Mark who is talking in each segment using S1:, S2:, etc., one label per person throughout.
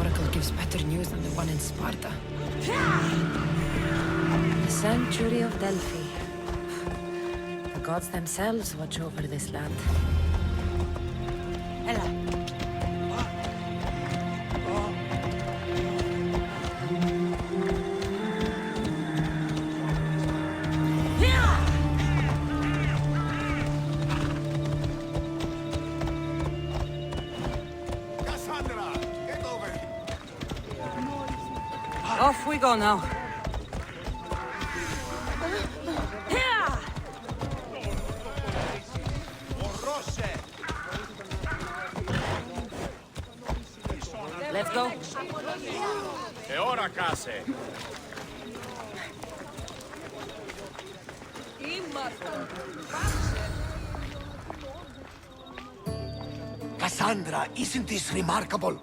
S1: oracle gives better news than the one in Sparta. The Sanctuary of Delphi. The gods themselves watch over this land. Ella.
S2: Off we go now. Let's go.
S3: E ora case.
S4: Cassandra, isn't this remarkable?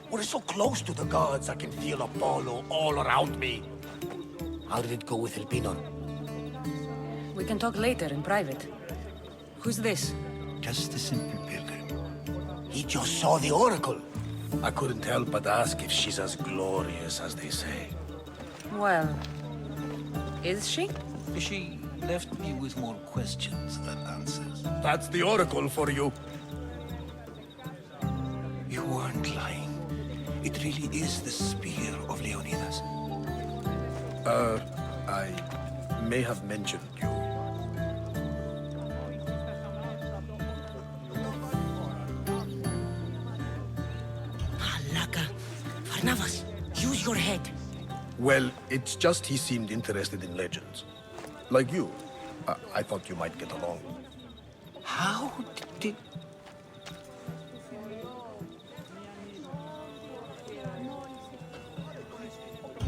S4: We're so close to the gods, I can feel Apollo all around me. How did it go with Elpinor?
S1: We can talk later in private. Who's this?
S5: Just a simple pilgrim.
S4: He just saw the oracle. I couldn't help but ask if she's as glorious as they say.
S1: Well, is she?
S5: She left me with more questions than answers.
S4: That's the oracle for you.
S5: You weren't lying. It really is the spear of Leonidas.
S4: I may have mentioned you.
S6: Laka. Varnavas, use your head.
S4: Well, it's just he seemed interested in legends. Like you. I thought you might get along.
S5: How did...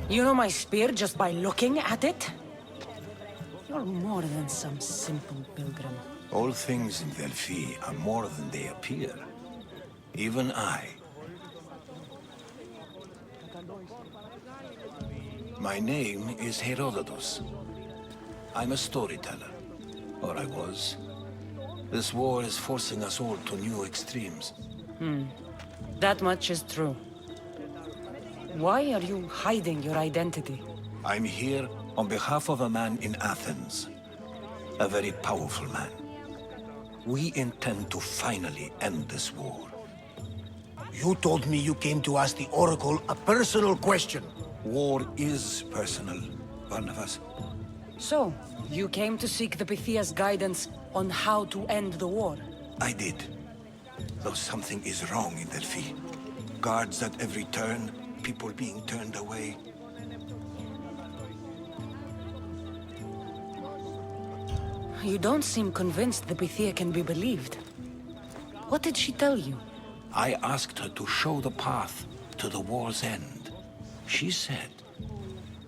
S1: You know my spear just by looking at it? You're more than some simple pilgrim.
S5: All things in Delphi are more than they appear. Even I. My name is Herodotus. I'm a storyteller. Or I was. This war is forcing us all to new extremes.
S1: That much is true. Why are you hiding your identity?
S5: I'm here on behalf of a man in Athens. A very powerful man. We intend to finally end this war.
S4: You told me you came to ask the oracle a personal question.
S5: War is personal, Barnabas.
S1: So, you came to seek the Pythia's guidance on how to end the war?
S5: I did. Though something is wrong in Delphi. Guards at every turn, people being turned away.
S1: You don't seem convinced the Pythia can be believed. What did she tell you?
S5: I asked her to show the path to the war's end. She said,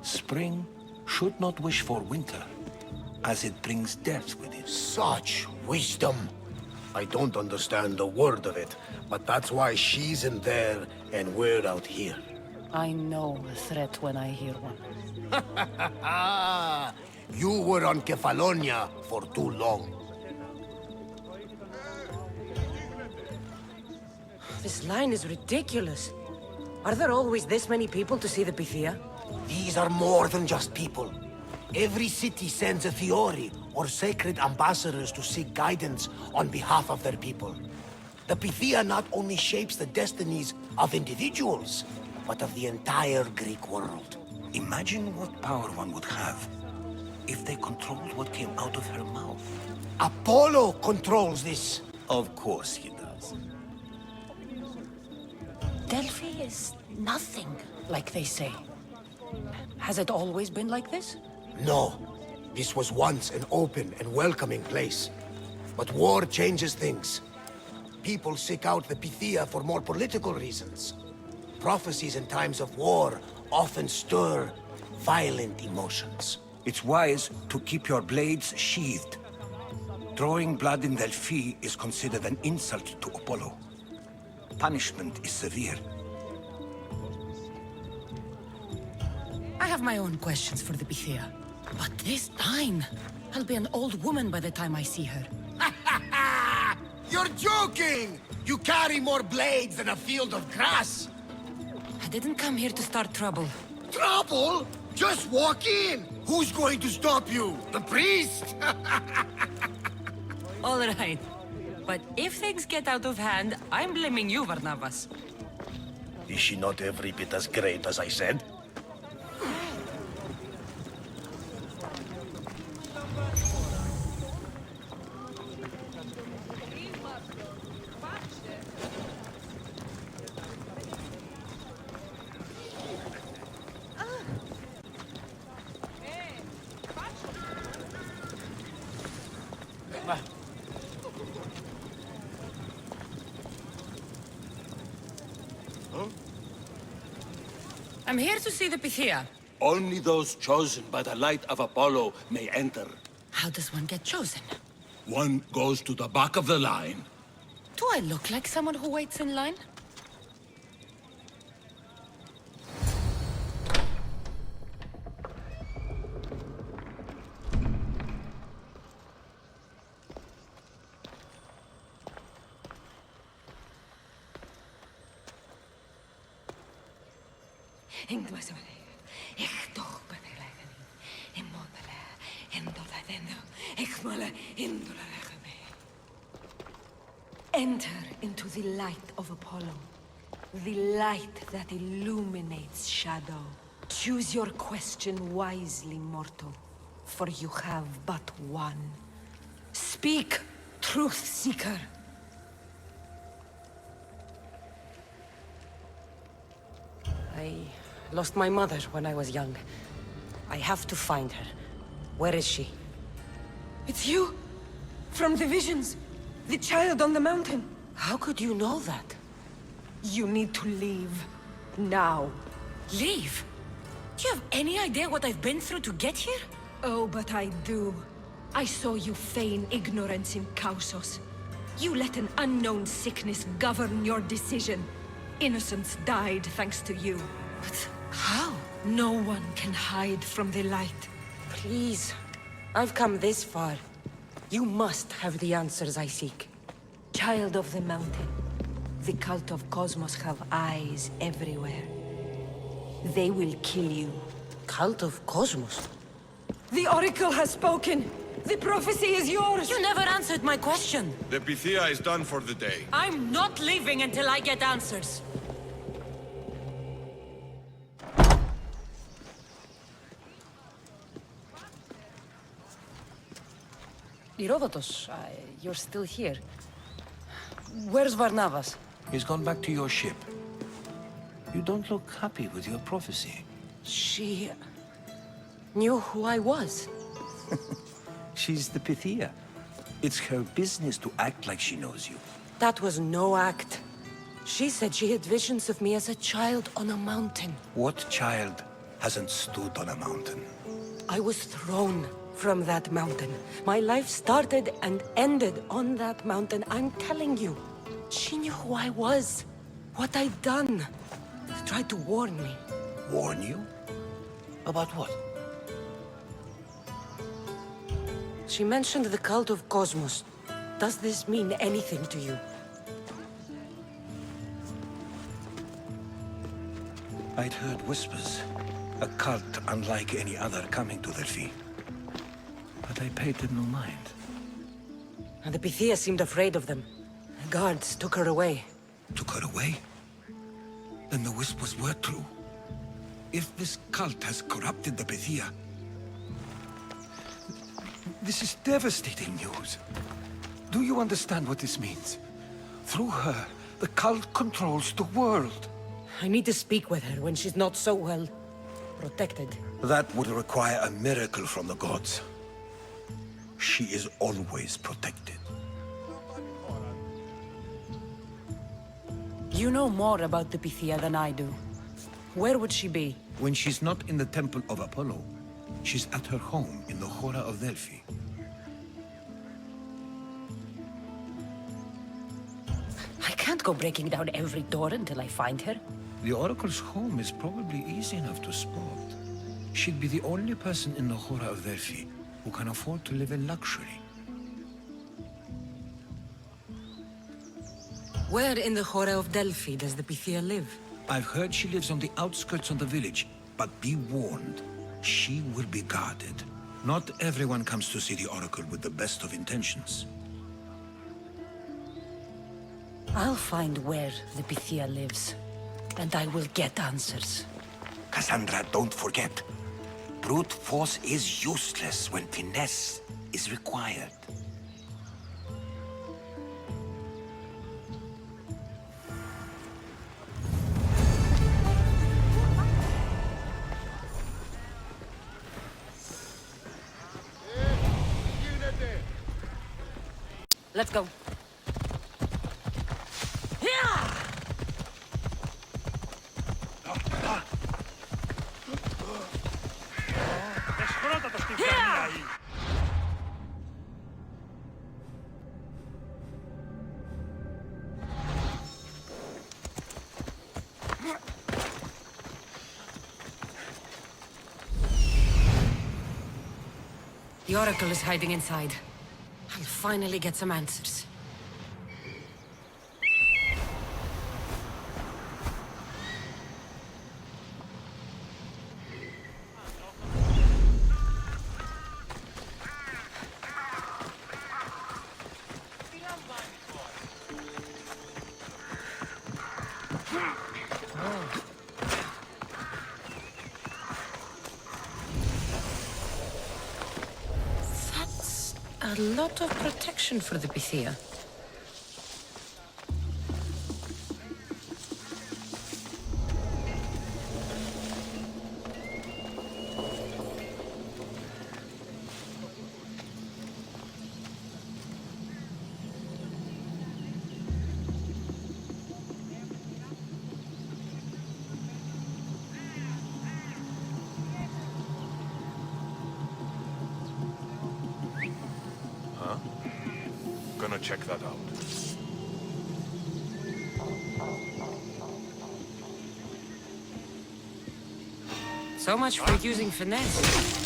S5: spring should not wish for winter, as it brings death with it.
S4: Such wisdom. I don't understand a word of it, but that's why she's in there and we're out here.
S1: I know a threat when I hear one.
S4: You were on Kefalonia for too long.
S1: This line is ridiculous. Are there always this many people to see the Pythia?
S4: These are more than just people. Every city sends a Fiori, or sacred ambassadors to seek guidance on behalf of their people. The Pythia not only shapes the destinies of individuals, but of the entire Greek world.
S5: Imagine what power one would have if they controlled what came out of her mouth.
S4: Apollo controls this.
S5: Of course he does.
S1: Delphi is nothing, like they say. Has it always been like this?
S4: No. This was once an open and welcoming place. But war changes things. People seek out the Pythia for more political reasons. Prophecies in times of war often stir violent emotions.
S5: It's wise to keep your blades sheathed. Drawing blood in Delphi is considered an insult to Apollo. Punishment is severe.
S1: I have my own questions for the Pythia. But this time, I'll be an old woman by the time I see her.
S4: You're joking! You carry more blades than a field of grass!
S1: A didn't come here to start trouble.
S4: Trouble? Just walk in! Who's going to stop you? The priest?
S1: All right. But if things get out of hand, I'm blaming you, Varnavas.
S4: Is she not every bit as great as I said?
S1: I'm here to see the Pythia.
S5: Only those chosen by the light of Apollo may enter.
S1: How does one get chosen?
S5: One goes to the back of the line.
S1: Do I look like someone who waits in line?
S6: Enter into the light of Apollo, the light that illuminates shadow. Choose your question wisely, mortal, for you have but one. Speak, truth seeker.
S2: I lost my mother when I was young. I have to find her. Where is she?
S6: It's you! From the visions! The child on the mountain!
S2: How could you know that?
S6: You need to leave. Now.
S1: Leave? Do you have any idea what I've been through to get here?
S6: Oh, but I do. I saw you feign ignorance in Kausos. You let an unknown sickness govern your decision. Innocents died thanks to you.
S1: But how?
S6: No one can hide from the light.
S2: Please. I've come this far. You must have the answers I seek.
S6: Child of the mountain, the Cult of Kosmos have eyes everywhere. They will kill you.
S2: Cult of Kosmos?
S6: The Oracle has spoken! The prophecy is yours!
S1: You never answered my question.
S3: The Pythia is done for the day.
S1: I'm not leaving until I get answers.
S2: Laodokos, you're still here. Where's Varnavas?
S5: He's gone back to your ship. You don't look happy with your prophecy.
S2: She knew who I was.
S5: She's the Pythia. It's her business to act like she knows you.
S2: That was no act. She said she had visions of me as a child on a mountain.
S5: What child hasn't stood on a mountain?
S2: I was thrown from that mountain. My life started and ended on that mountain. I'm telling you. She knew who I was, what I'd done. She tried to warn me.
S5: Warn you? About what?
S2: She mentioned the Cult of Kosmos. Does this mean anything to you?
S5: I'd heard whispers. A cult unlike any other coming to Delphi. But I paid them no mind.
S2: And the Pythia seemed afraid of them. The guards took her away.
S5: Took her away? Then the whispers were true. If this cult has corrupted the Pythia, this is devastating news. Do you understand what this means? Through her, the cult controls the world.
S2: I need to speak with her when she's not so well protected.
S5: That would require a miracle from the gods. She is always protected.
S2: You know more about the Pythia than I do. Where would she be?
S5: When she's not in the Temple of Apollo, she's at her home in the Hora of Delphi.
S2: I can't go breaking down every door until I find her.
S5: The Oracle's home is probably easy enough to spot. She'd be the only person in the Hora of Delphi who can afford to live in luxury.
S2: Where in the Hora of Delphi does the Pythia live?
S5: I've heard she lives on the outskirts of the village, but be warned, she will be guarded. Not everyone comes to see the Oracle with the best of intentions.
S1: I'll find where the Pythia lives, and I will get answers.
S5: Cassandra, don't forget. Brute force is useless when finesse is required.
S1: Let's go. The Oracle is hiding inside. I'll finally get some answers. A lot of protection for the Pythia.
S3: Gonna check that out.
S1: So much for using finesse.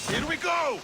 S3: Here we go!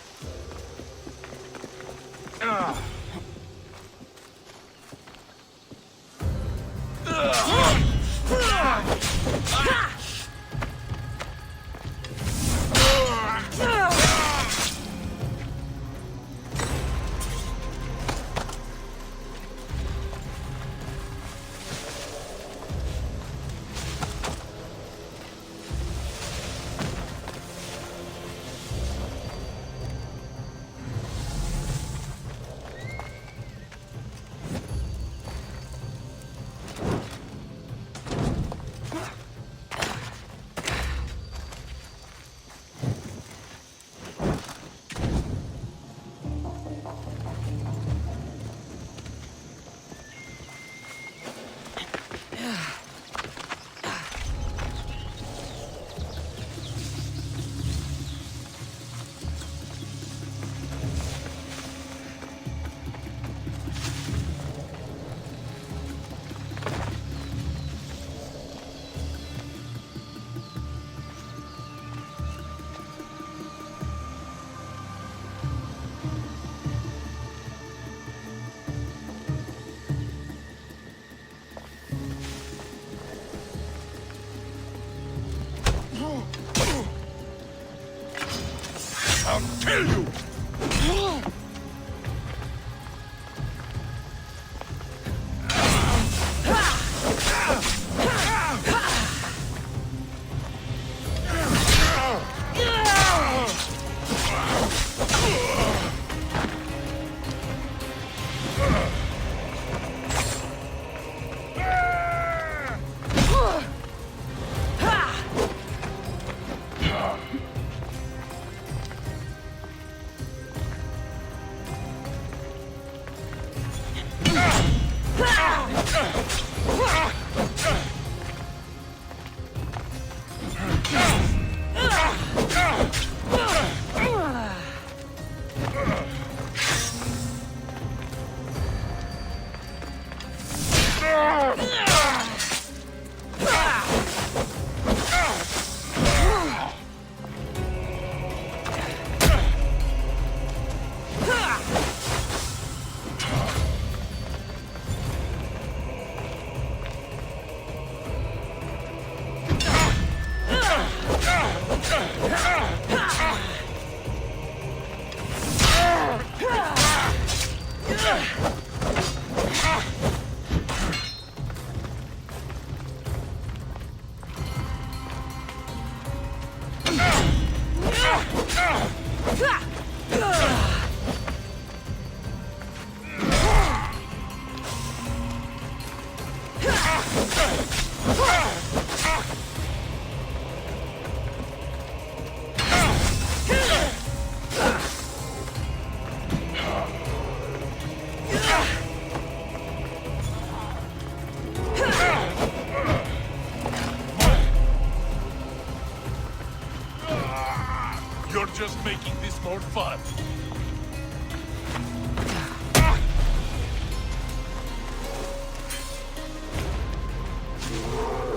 S3: making this more fun.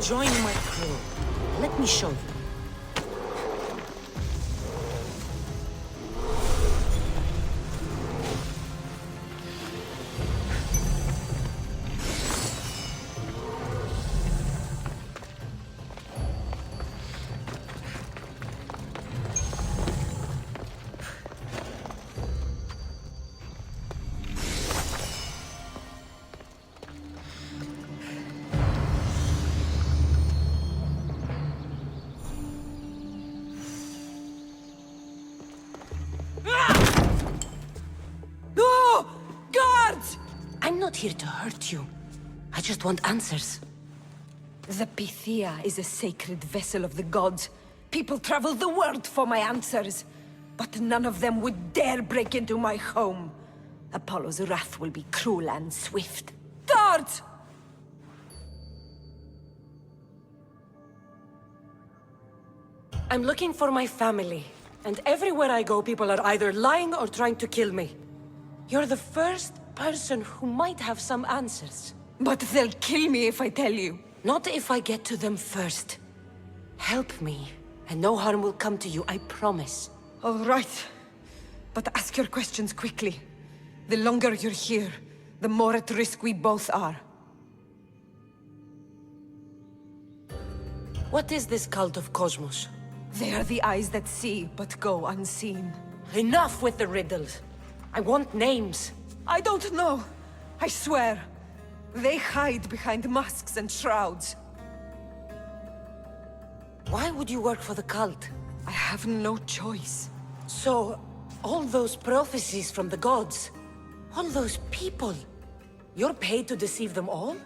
S1: Join my crew. Let me show you.
S2: No! Guards!
S1: I'm not here to hurt you. I just want answers.
S6: The Pythia is a sacred vessel of the gods. People travel the world for my answers. But none of them would dare break into my home. Apollo's wrath will be cruel and swift.
S2: Guards! I'm looking for my family. And everywhere I go, people are either lying or trying to kill me. You're the first person who might have some answers.
S6: But they'll kill me if I tell you.
S2: Not if I get to them first. Help me, and no harm will come to you, I promise.
S6: All right. But ask your questions quickly. The longer you're here, the more at risk we both are.
S2: What is this Cult of Kosmos?
S6: They are the eyes that see, but go unseen.
S2: Enough with the riddles. I want names.
S6: I don't know. I swear. They hide behind masks and shrouds.
S2: Why would you work for the cult?
S6: I have no choice.
S2: So, all those prophecies from the gods, all those people, you're paid to deceive them all?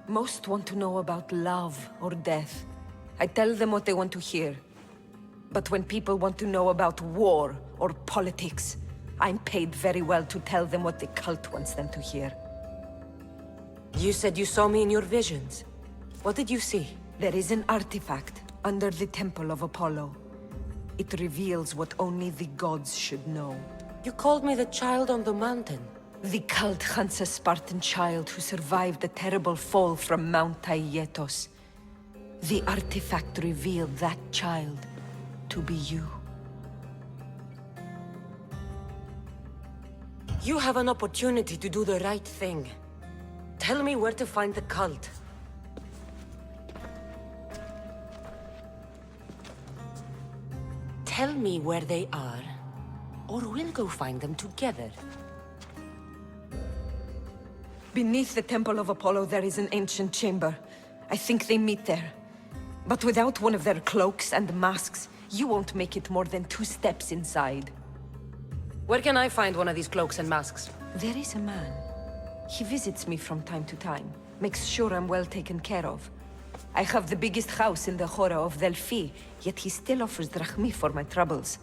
S6: Most want to know about love or death. I tell them what they want to hear. But when people want to know about war or politics, I'm paid very well to tell them what the cult wants them to hear.
S2: You said you saw me in your visions. What did you see?
S6: There is an artifact under the Temple of Apollo. It reveals what only the gods should know.
S2: You called me the child on the mountain.
S6: The cult hunts a Spartan child who survived a terrible fall from Mount Aietos. The artifact revealed that child to be you.
S2: You have an opportunity to do the right thing. Tell me where to find the cult. Tell me where they are, or we'll go find them together.
S6: Beneath the Temple of Apollo there is an ancient chamber. I think they meet there. But without one of their cloaks and masks, you won't make it more than 2 steps inside.
S2: Where can I find one of these cloaks and masks?
S6: There is a man. He visits me from time to time, makes sure I'm well taken care of. I have the biggest house in the Hora of Delphi, yet he still offers drachmi for my troubles.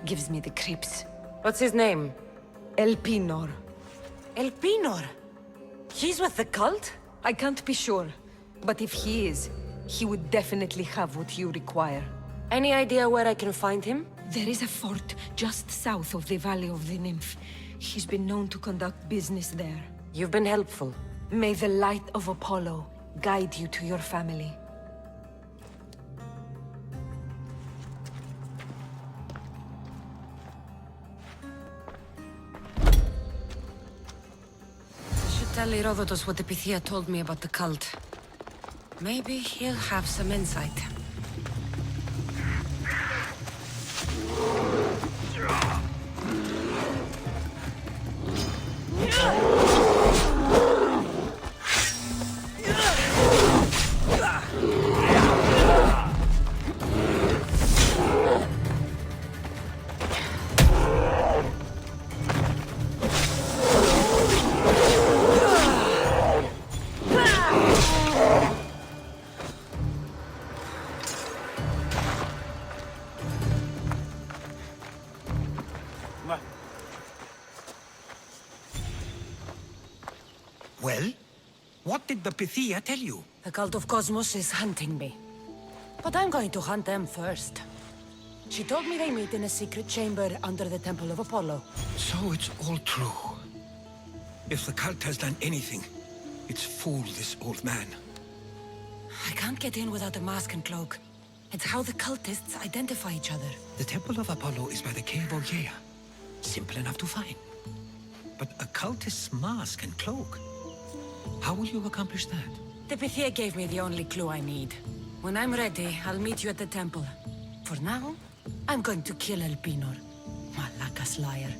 S6: Gives me the creeps.
S2: What's his name?
S6: Elpinor.
S2: Elpinor? He's with the cult?
S6: I can't be sure, but if he is, he would definitely have what you require.
S2: Any idea where I can find him?
S6: There is a fort just south of the Valley of the Nymph. He's been known to conduct business there.
S2: You've been helpful.
S6: May the light of Apollo guide you to your family.
S1: I should tell Laodokos what the Pythia told me about the cult. Maybe he'll have some insight.
S5: Well, what did the Pythia tell you?
S1: The Cult of Kosmos is hunting me. But I'm going to hunt them first. She told me they meet in a secret chamber under the Temple of Apollo.
S5: So it's all true. If the cult has done anything, it's fooled this old man.
S1: I can't get in without a mask and cloak. It's how the cultists identify each other.
S5: The Temple of Apollo is by the Cave of Gea. Simple enough to find. But a cultist's mask and cloak? How will you accomplish that?
S1: The Pythia gave me the only clue I need. When I'm ready, I'll meet you at the temple. For now, I'm going to kill Elpinor. Malaka's liar.